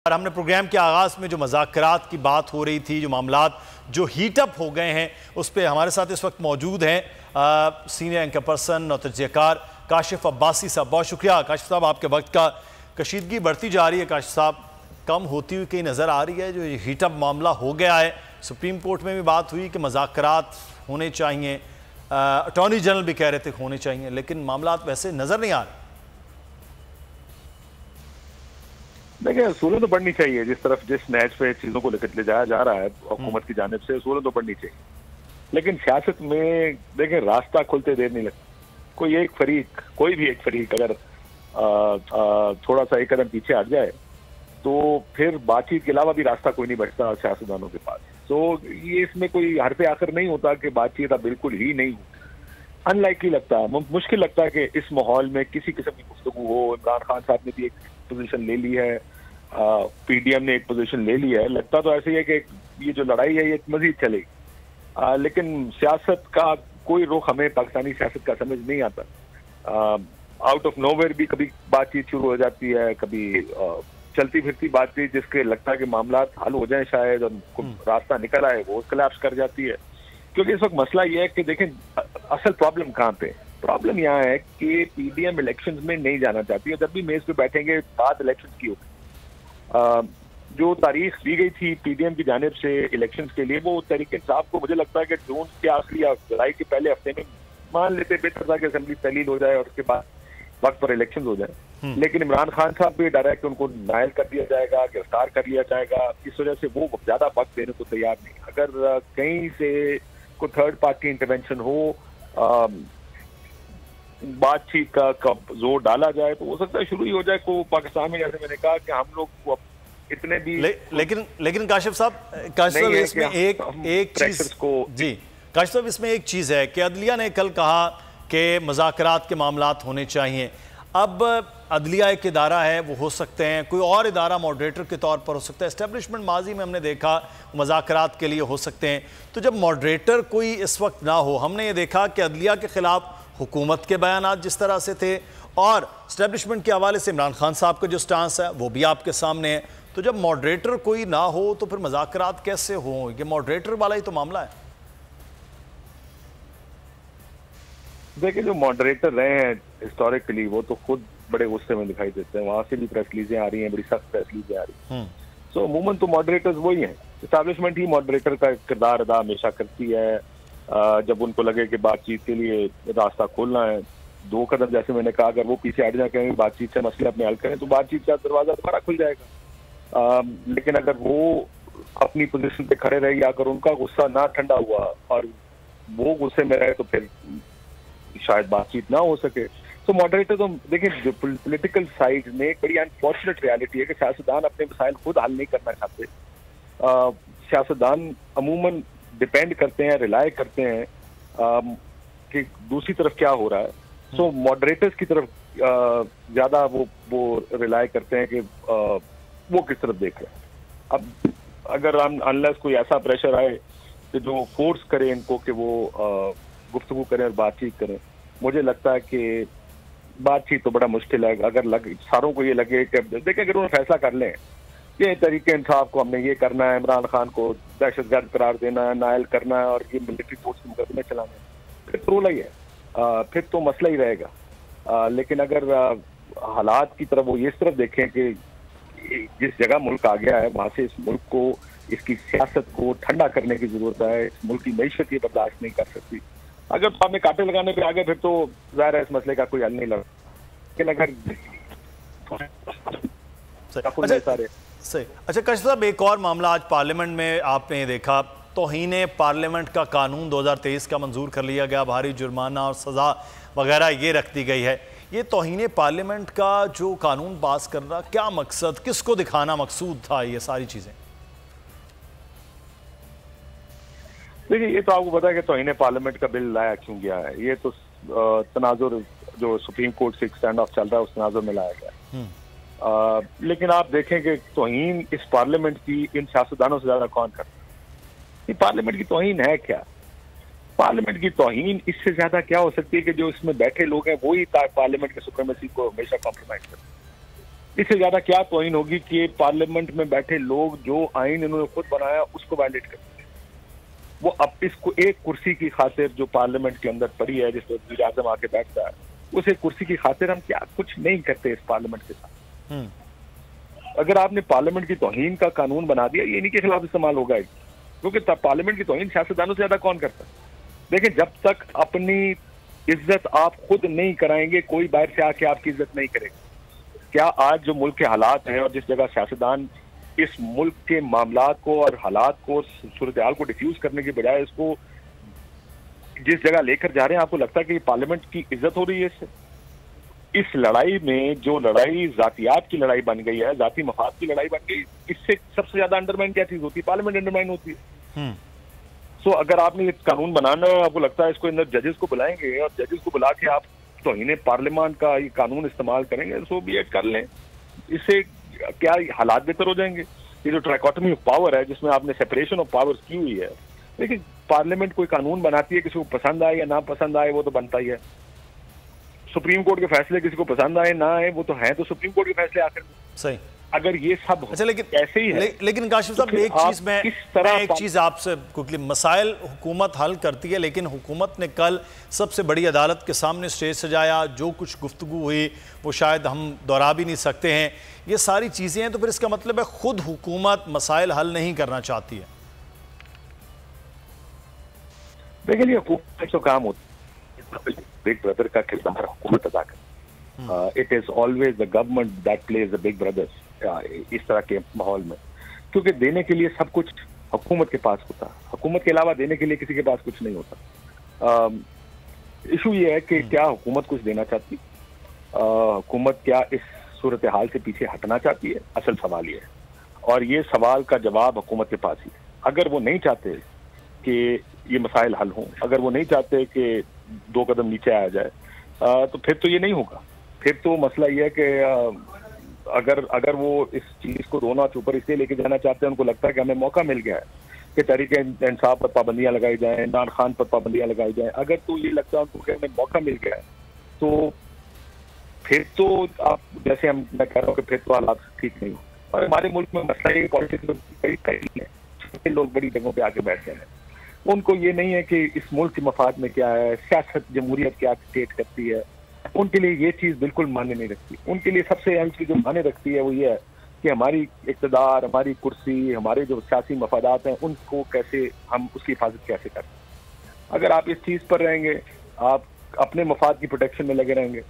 और हमने प्रोग्राम के आगाज़ में जो मज़ाकरात की बात हो रही थी, जो मामलात जो हीटअप हो गए हैं, उस पर हमारे साथ इस वक्त मौजूद हैं सीनियर एंकर पर्सन और तजज़ियाकार काशिफ अब्बासी साहब। बहुत शुक्रिया काशिफ साहब, आपके वक्त का। कशीदगी बढ़ती जा रही है काशिफ साहब, कम होती हुई कहीं नज़र आ रही है। जो हीटअप मामला हो गया है, सुप्रीम कोर्ट में भी बात हुई कि मज़ाकरात होने चाहिए, अटॉर्नी जनरल भी कह रहे थे होने चाहिए, लेकिन मामलात वैसे नज़र नहीं आ रहे। देखिए, असूलें तो बढ़नी चाहिए। जिस तरफ जिस नहज पे चीज़ों को लेकर ले जाया जा रहा है हुकूमत की जानिब से, असूलें तो बढ़नी चाहिए। लेकिन सियासत में देखें, रास्ता खुलते देर नहीं लगती। कोई एक फरीक, कोई भी एक फरीक अगर थोड़ा सा एक कदम पीछे हट जाए तो फिर बातचीत के अलावा भी रास्ता कोई नहीं बचता सियासतदानों के पास। तो ये इसमें कोई हर पे आखिर नहीं होता कि बातचीत अब बिल्कुल ही नहीं हो। अनलाइकली लगता है, मुश्किल लगता है कि इस माहौल में किसी किस्म की गुफ्तगू हो। इमरान खान साहब ने भी एक पोजीशन ले ली है, पीडीएम ने एक पोजीशन ले ली है। लगता तो ऐसे ही है कि ये जो लड़ाई है ये मजीद चलेगी, लेकिन सियासत का कोई रुख हमें पाकिस्तानी सियासत का समझ नहीं आता। आउट ऑफ नोवेयर भी कभी बातचीत शुरू हो जाती है, कभी चलती फिरती बातचीत जिसके लगता है कि मामला हल हो जाए शायद और रास्ता निकल आए, वो कोलैप्स कर जाती है। क्योंकि इस वक्त मसला ये है कि देखें, असल प्रॉब्लम कहाँ पे? प्रॉब्लम यहाँ है कि पीडीएम इलेक्शंस में नहीं जाना चाहती है। जब भी मेज पे बैठेंगे बात इलेक्शंस की होगी। जो तारीख दी गई थी पीडीएम की जानिब से इलेक्शंस के लिए, वो तरीके इंसाफ को मुझे लगता है कि जून के आखिरी या जुलाई के पहले हफ्ते में मान लेते बेहतर था कि असेंबली तहलील हो जाए और उसके बाद वक्त पर इलेक्शंस हो जाए। लेकिन इमरान खान साहब भी डायरेक्ट उनको नायल कर दिया जाएगा, गिरफ्तार कर लिया जाएगा। इस वजह से वो ज्यादा वक्त देने को तैयार नहीं। अगर कहीं से कोई थर्ड पार्टी इंटरवेंशन हो, बातचीत का जोर डाला जाए, तो हो सकता है शुरू ही हो जाए को पाकिस्तान में। जैसे मैंने कहा कि हम लोग इतने भी लेकिन काशिफ साहब इसमें एक चीज को जी काशिफ साहब इसमें एक चीज है कि अदलिया ने कल कहा कि मज़ाकरात के मामलात होने चाहिए। अब अदलिया एक इदारा है, वो हो सकते हैं, कोई और इदारा मॉडरेटर के तौर पर हो सकता है। एस्टेब्लिशमेंट माजी में हमने देखा मज़ाकरात के लिए हो सकते हैं। तो जब मॉडरेटर कोई इस वक्त ना हो, हमने ये देखा कि अदलिया के खिलाफ हुकूमत के बयानात जिस तरह से थे और एस्टेब्लिशमेंट के हवाले से इमरान खान साहब का जो स्टांस है वो भी आपके सामने है। तो जब मॉडरेटर कोई ना हो तो फिर मज़ाकरात कैसे हो? ये मॉडरेटर वाला ही तो मामला है। देखिए, जो मॉडरेटर रहे हैं हिस्टोरिकली, वो तो खुद बड़े गुस्से में दिखाई देते हैं। वहां से भी प्रेस रिलीजें आ रही हैं, बड़ी सख्त प्रेस रिलीजें आ रही हैं। सो अमूमन तो मॉडरेटर्स वही हैं। एस्टैब्लिशमेंट ही मॉडरेटर का किरदार अदा हमेशा करती है। जब उनको लगे कि बातचीत के लिए रास्ता खोलना है, दो कदम जैसे मैंने कहा, अगर वो पीछे हट जाए, बातचीत से मसले अपने हल करें, तो बातचीत का दरवाजा दोबारा खुल जाएगा। लेकिन अगर वो अपनी पोजीशन पे खड़े रहे या अगर उनका गुस्सा ना ठंडा हुआ और वो गुस्से में रहे, तो फिर शायद बातचीत ना हो सके। तो मॉडरेटर तो देखिए, जो पॉलिटिकल साइड में एक बड़ी अनफॉर्चुनेट रियलिटी है कि सियासतदान अपने मसाइल खुद हल नहीं करना चाहते। सियासतदान अमूमन डिपेंड करते हैं, रिलाय करते हैं कि दूसरी तरफ क्या हो रहा है। सो मॉडरेटर्स की तरफ ज्यादा वो रिलाय करते हैं कि वो किस तरफ देख रहे हैं। अब अगर अनलेस कोई ऐसा प्रेशर आए कि जो फोर्स करे इनको कि वो गुफ्तगू करें और बातचीत करें, मुझे लगता है कि बातचीत तो बड़ा मुश्किल है। अगर सारों को ये लगे कि देखिए, अगर उन्हें फैसला कर लें ये तरीके इंसाफ को हमने ये करना है, इमरान खान को दहशतगर्द करार देना है, नायल करना है और ये मिलिट्री फोर्स के मुकदमे चलाना है, फिर तो रोला ही है, फिर तो मसला ही रहेगा। लेकिन अगर हालात की तरफ वो इस तरफ देखें कि जिस जगह मुल्क आ गया है वहां से इस मुल्क को, इसकी सियासत को ठंडा करने की जरूरत है। इस मुल्क की मईशत ये बर्दाश्त नहीं कर सकती। अगर तो हमें कांटे लगाने पे आ गए, फिर तो जाहिर है इस मसले का कोई हल नहीं लगा। लेकिन अगर सही। अच्छा काशिफ साहब, एक और मामला आज पार्लियामेंट में आपने देखा, तौहीन पार्लियामेंट का कानून 2023 का मंजूर कर लिया गया, भारी जुर्माना और सज़ा वगैरह ये रख दी गई है। ये तौहीन पार्लियामेंट का जो कानून पास करना, क्या मकसद, किसको दिखाना मकसूद था ये सारी चीज़ें? देखिए, ये तो आपको पता है कि तौहीन पार्लियामेंट का बिल लाया क्यों गया है। ये तो तनाजुर जो सुप्रीम कोर्ट से एक स्टैंड ऑफ चल रहा है, उस तनाजुर में लाया गया है। लेकिन आप देखें कि तौहीन इस पार्लियामेंट की इन सियासतदानों से ज्यादा कौन करता है? ये पार्लियामेंट की तौहीन है क्या? पार्लियामेंट की तौहीन इससे ज्यादा क्या हो सकती है कि जो इसमें बैठे लोग हैं वो ही पार्लियामेंट के सुप्रीमेसी को हमेशा कॉम्प्रोमाइज करते हैं। इससे ज्यादा क्या तौहीन होगी कि पार्लियामेंट में बैठे लोग जो आइन इन्होंने खुद बनाया उसको वायलेट करते हैं। वो अब इसको एक कुर्सी की खातिर जो पार्लियामेंट के अंदर पड़ी है, जिस वक्त वज़ीर आज़म आके बैठता है, उस एक कुर्सी की खातिर हम क्या कुछ नहीं करते इस पार्लियामेंट के साथ। अगर आपने पार्लियामेंट की तौहीन का कानून बना दिया, ये इन्हीं के खिलाफ इस्तेमाल होगा, क्योंकि पार्लियामेंट की तौहीन सियासतदानों से ज्यादा कौन करता है। देखिए, जब तक अपनी इज्जत आप खुद नहीं कराएंगे, कोई बाहर से आके आपकी इज्जत नहीं करेगा। क्या आज जो मुल्क के हालात हैं और जिस जगह सियासतदान इस मुल्क के मामलात को और हालात को, सूरत हाल को डिफ्यूज करने के बजाय इसको जिस जगह लेकर जा रहे हैं, आपको लगता है कि पार्लियामेंट की इज्जत हो रही है इससे? इस लड़ाई में जो लड़ाई जातियात की लड़ाई बन गई है, जाती मफाद की लड़ाई बन गई, इससे सबसे ज्यादा अंडरमाइन क्या चीज होती है? पार्लियामेंट अंडरमाइन होती है। सो अगर आपने ये कानून बनाना, आपको लगता है इसको अंदर जजेस को बुलाएंगे और जजेस को बुला के आप तौहीन पार्लियामान का ये कानून इस्तेमाल करेंगे, सो बी इट, कर लें। इससे क्या हालात बेहतर हो जाएंगे? ये जो ट्राइकोटमी ऑफ पावर है, जिसमें आपने सेपरेशन ऑफ पावर्स की हुई है, लेकिन पार्लियामेंट कोई कानून बनाती है, किसी को पसंद आए या ना पसंद आए, वो तो बनता ही है। सुप्रीम कोर्ट के फैसले किसी को पसंद आए ना आए, वो तो है तो सुप्रीम कोर्ट के फैसले आखिर सही। अगर ये सब अच्छा, लेकिन ऐसे ही है। लेकिन काशिफ साहब, एक चीज आपसे क्विकली, मसाइल हुकूमत हल करती है, लेकिन हुकूमत ने कल सबसे बड़ी अदालत के सामने स्टेज सजाया, जो कुछ गुफ्तगू हुई वो शायद हम दोहरा भी नहीं सकते हैं। ये सारी चीजें हैं, तो फिर इसका मतलब है खुद हुकूमत मसाइल हल नहीं करना चाहती है। देखिए, हुकूमत जो काम होता है, बिग ब्रदर का किरदार हुकूमत अदा करती। It is always the government that plays the big brothers इस तरह के माहौल में, क्योंकि देने के लिए सब कुछ हुकूमत के पास होता है, हुकूमत के अलावा देने के लिए किसी के पास कुछ नहीं होता। इशू ये है कि क्या हुकूमत कुछ देना चाहती, हुकूमत क्या इस सूरत हाल से पीछे हटना चाहती है? असल सवाल ये है, और ये सवाल का जवाब हुकूमत के पास ही है। अगर वो नहीं चाहते कि ये मसाइल हल हों, अगर वो नहीं चाहते कि 2 कदम नीचे आया जाए, तो फिर तो ये नहीं होगा। फिर तो मसला ये है कि अगर वो इस चीज को दोनों हाथ ऊपर इसलिए लेके जाना चाहते हैं, उनको लगता है कि हमें मौका मिल गया है कि तहरीक इंसाफ पर पाबंदियां लगाई जाएं, इमरान खान पर पाबंदियां लगाई जाएं, अगर तो ये लगता है उनको कि हमें मौका मिल गया है, तो फिर तो आप जैसे मैं कह रहा हूँ कि फिर तो हालात ठीक नहीं हो। और हमारे मुल्क में मसला ये पॉलिटिक्स है, छोटे लोग बड़ी जगहों पर आके बैठे हैं, उनको ये नहीं है कि इस मुल्क की मफाद में क्या है, सियासत जमहूरियत क्या स्टेट करती है, उनके लिए ये चीज बिल्कुल मान्य नहीं रखती। उनके लिए सबसे अहम चीज जो मान्य रखती है वो ये है कि हमारी इक़्तिदार, हमारी कुर्सी, हमारे जो सियासी मफादात हैं, उनको कैसे हम उसकी हिफाजत कैसे करें। अगर आप इस चीज पर रहेंगे, आप अपने मफाद की प्रोटेक्शन में लगे रहेंगे,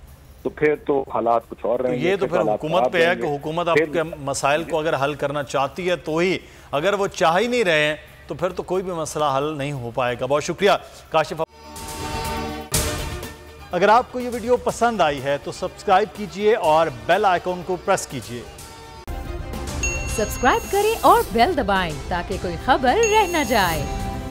तो फिर तो हालात कुछ और रहेंगे। ये तो फिर हुकूमत पे है कि हुकूमत आपके मसाइल को अगर हल करना चाहती है तो ही, अगर वो चाह ही नहीं रहे हैं तो फिर तो कोई भी मसला हल नहीं हो पाएगा। बहुत शुक्रिया काशिफ। अगर आपको ये वीडियो पसंद आई है तो सब्सक्राइब कीजिए और बेल आइकॉन को प्रेस कीजिए। सब्सक्राइब करें और बेल दबाएं ताकि कोई खबर रह न जाए।